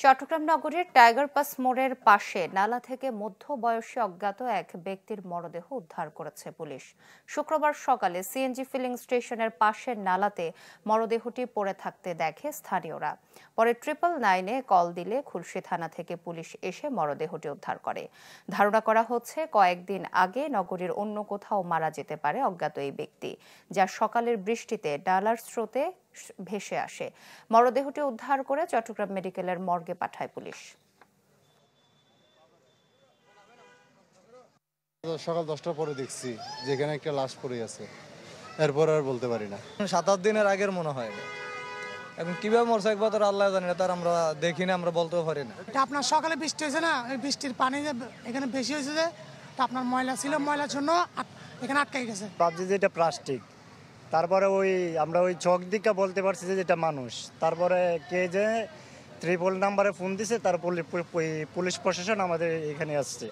চট্টগ্রাম নগরীর tiger pass মোড়ের পাশে নালা থেকে মধ্যবয়সী অজ্ঞাত এক ব্যক্তির মরদেহ উদ্ধার করেছে পুলিশ। শুক্রবার সকালে সিএনজি ফিলিং স্টেশনের পাশের নালাতে মরদেহটি পড়ে থাকতে দেখে স্থানীয়রা। পরে 999-এ কল দিলে খুলশী থানা থেকে পুলিশ এসে মরদেহটি উদ্ধার করে। ধারণা করা হচ্ছে কয়েকদিন আগে নগরীর অন্য কোথাও মারা যেতে পারে অজ্ঞাত এই ব্যক্তি, যা সকালের বৃষ্টিতে ডালার স্রোতে ভেসে আসে। মরদেহটি উদ্ধার করে চট্টগ্রাম মেডিকেলের মর্গে পাঠায় পুলিশ। সকাল 10টার পরে দেখছি যেখানে একটা লাশ পড়ে আছে, এরপর আর বলতে পারি না। 7-8 দিনের আগের মনে হয়। এখন কিভাবে মরছে একবার তো আল্লাহ জানে না, তার আমরা দেখি না, আমরা বলতেও পারি না। এটা আপনার সকালে বৃষ্টি হয়েছে না, এই বৃষ্টির পানি যে এখানে বেশি হয়েছে, যে আপনার ময়লা ছিল, ময়লার জন্য এখানে আটকে গেছে। ভাবছি যে এটা প্লাস্টিক, তারপরে আমরা ওই চোখ দিকে বলতে পারছি যে এটা মানুষ। তারপরে কে যে 3 নাম্বারে ফোন দিছে, তার পুলিশ প্রশাসন আমাদের এখানে আসছে।